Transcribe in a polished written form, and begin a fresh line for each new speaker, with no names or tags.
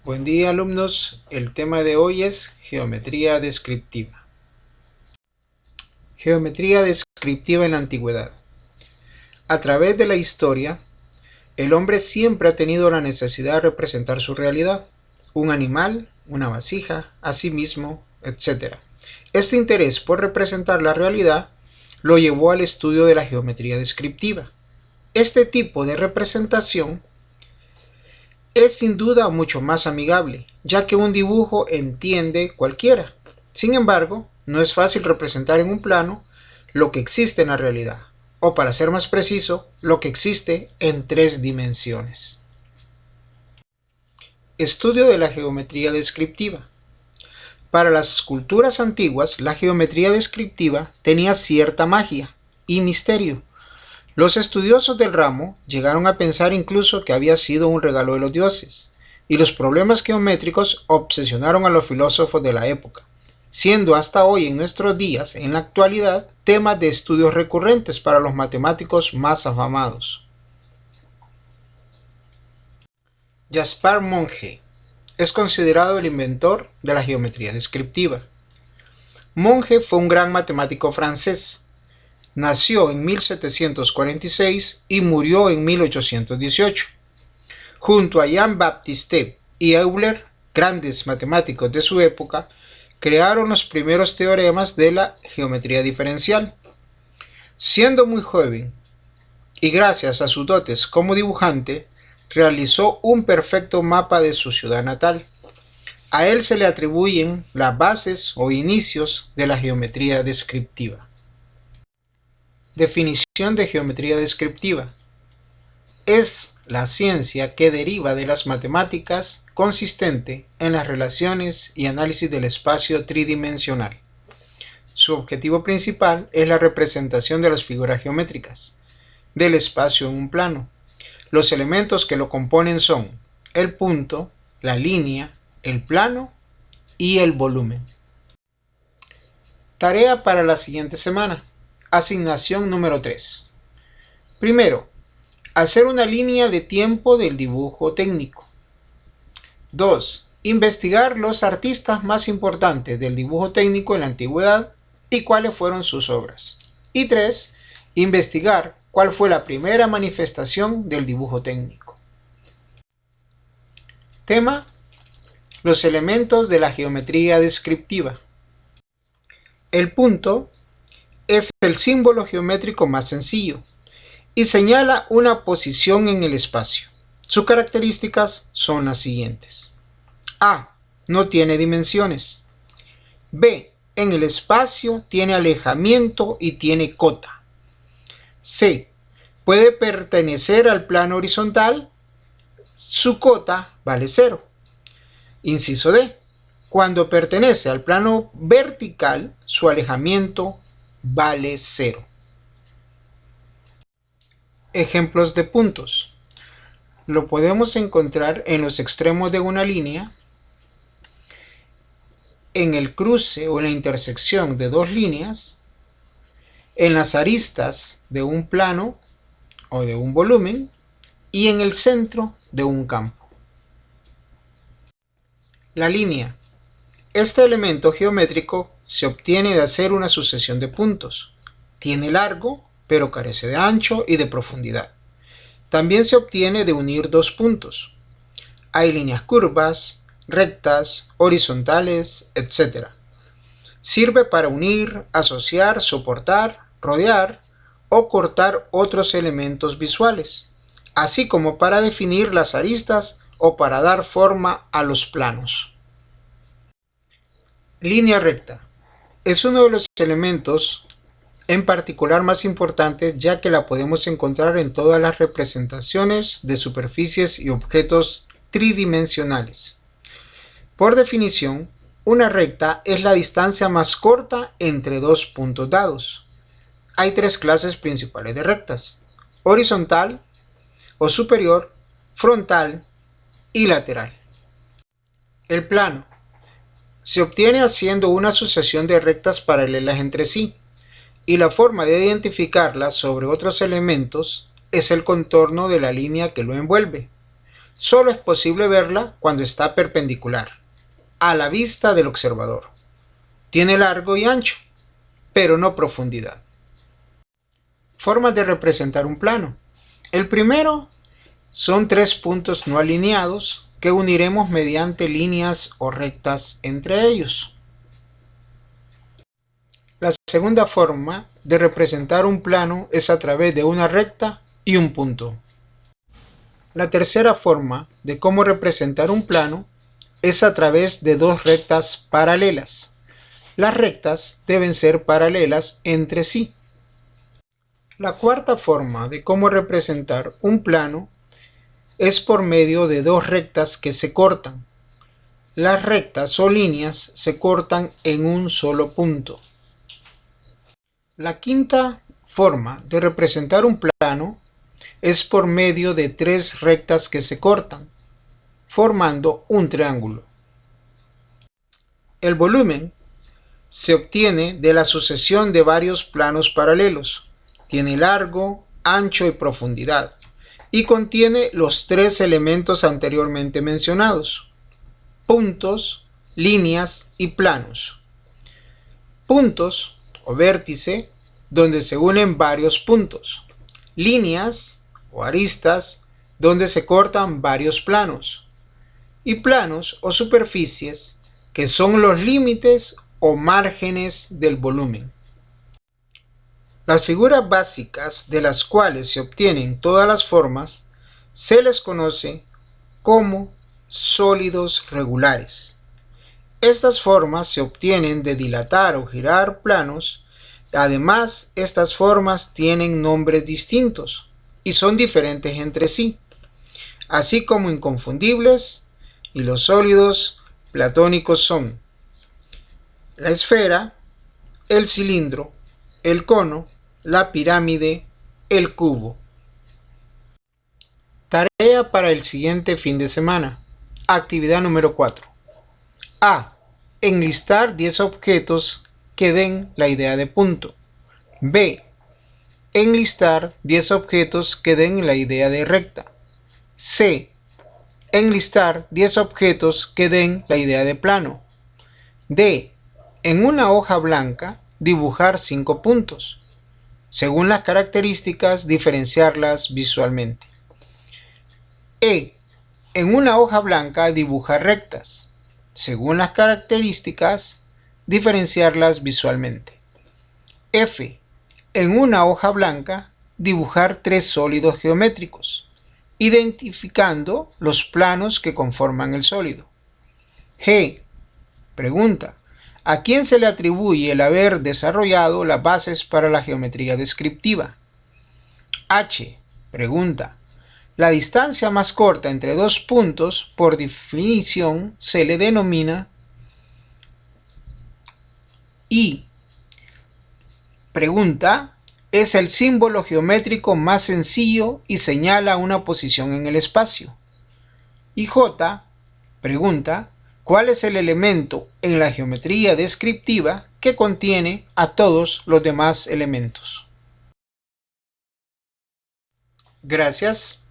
Buen día, alumnos. El tema de hoy es geometría descriptiva. Geometría descriptiva en la antigüedad. A través de la historia, el hombre siempre ha tenido la necesidad de representar su realidad, un animal, una vasija, a sí mismo, etc. Este interés por representar la realidad lo llevó al estudio de la geometría descriptiva. Este tipo de representación es sin duda mucho más amigable, ya que un dibujo entiende cualquiera. Sin embargo, no es fácil representar en un plano lo que existe en la realidad, o para ser más preciso, lo que existe en 3 dimensiones. Estudio de la geometría descriptiva. Para las culturas antiguas, la geometría descriptiva tenía cierta magia y misterio. Los estudiosos del ramo llegaron a pensar incluso que había sido un regalo de los dioses, y los problemas geométricos obsesionaron a los filósofos de la época, siendo hasta hoy en nuestros días, en la actualidad, temas de estudios recurrentes para los matemáticos más afamados. Gaspard Monge es considerado el inventor de la geometría descriptiva. Monge fue un gran matemático francés. Nació en 1746 y murió en 1818. Junto a Jean-Baptiste y Euler, grandes matemáticos de su época, crearon los primeros teoremas de la geometría diferencial. Siendo muy joven y gracias a sus dotes como dibujante, realizó un perfecto mapa de su ciudad natal. A él se le atribuyen las bases o inicios de la geometría descriptiva. Definición de geometría descriptiva. Es la ciencia que deriva de las matemáticas consistente en las relaciones y análisis del espacio tridimensional. Su objetivo principal es la representación de las figuras geométricas del espacio en un plano. Los elementos que lo componen son el punto, la línea, el plano y el volumen. Tarea para la siguiente semana. Asignación número 3. Primero, hacer una línea de tiempo del dibujo técnico. 2. Investigar los artistas más importantes del dibujo técnico en la antigüedad y cuáles fueron sus obras. Y 3. Investigar cuál fue la primera manifestación del dibujo técnico. Tema: los elementos de la geometría descriptiva. El punto es el símbolo geométrico más sencillo y señala una posición en el espacio. Sus características son las siguientes. A. No tiene dimensiones. B. En el espacio tiene alejamiento y tiene cota. C. Puede pertenecer al plano horizontal. Su cota vale 0. Inciso D. Cuando pertenece al plano vertical, su alejamiento vale 0. Ejemplos de puntos. Lo podemos encontrar en los extremos de una línea, en el cruce o en la intersección de dos líneas, en las aristas de un plano o de un volumen y en el centro de un campo. La línea. Este elemento geométrico se obtiene de hacer una sucesión de puntos. Tiene largo, pero carece de ancho y de profundidad. También se obtiene de unir dos puntos. Hay líneas curvas, rectas, horizontales, etc. Sirve para unir, asociar, soportar, rodear o cortar otros elementos visuales, así como para definir las aristas o para dar forma a los planos. Línea recta. Es uno de los elementos en particular más importantes, ya que la podemos encontrar en todas las representaciones de superficies y objetos tridimensionales. Por definición, una recta es la distancia más corta entre dos puntos dados. Hay 3 clases principales de rectas: horizontal o superior, frontal y lateral. El plano se obtiene haciendo una sucesión de rectas paralelas entre sí, y la forma de identificarlas sobre otros elementos es el contorno de la línea que lo envuelve. Solo es posible verla cuando está perpendicular, a la vista del observador. Tiene largo y ancho, pero no profundidad. Formas de representar un plano. El primero son tres puntos no alineados que uniremos mediante líneas o rectas entre ellos. La segunda forma de representar un plano es a través de una recta y un punto. La tercera forma de cómo representar un plano es a través de dos rectas paralelas. Las rectas deben ser paralelas entre sí. La cuarta forma de cómo representar un plano es por medio de dos rectas que se cortan. Las rectas o líneas se cortan en un solo punto. La quinta forma de representar un plano es por medio de tres rectas que se cortan, formando un triángulo. El volumen se obtiene de la sucesión de varios planos paralelos. Tiene largo, ancho y profundidad, y contiene los tres elementos anteriormente mencionados: puntos, líneas y planos. Puntos o vértice, donde se unen varios puntos. Líneas o aristas, donde se cortan varios planos. Y planos o superficies, que son los límites o márgenes del volumen. Las figuras básicas de las cuales se obtienen todas las formas se les conoce como sólidos regulares. Estas formas se obtienen de dilatar o girar planos. Además, estas formas tienen nombres distintos y son diferentes entre sí, así como inconfundibles, y los sólidos platónicos son la esfera, el cilindro, el cono, la pirámide, el cubo. Tarea para el siguiente fin de semana. Actividad número 4. A. Enlistar 10 objetos que den la idea de punto. B. Enlistar 10 objetos que den la idea de recta. C. Enlistar 10 objetos que den la idea de plano. D. En una hoja blanca, dibujar 5 puntos. Según las características, diferenciarlas visualmente. E. En una hoja blanca, dibujar rectas. Según las características, diferenciarlas visualmente. F. En una hoja blanca, dibujar 3 sólidos geométricos, identificando los planos que conforman el sólido. G. Pregunta: ¿a quién se le atribuye el haber desarrollado las bases para la geometría descriptiva? H. Pregunta: la distancia más corta entre dos puntos, por definición, se le denomina. I. Pregunta: es el símbolo geométrico más sencillo y señala una posición en el espacio. Y J. Pregunta: ¿cuál es el elemento en la geometría descriptiva que contiene a todos los demás elementos? Gracias.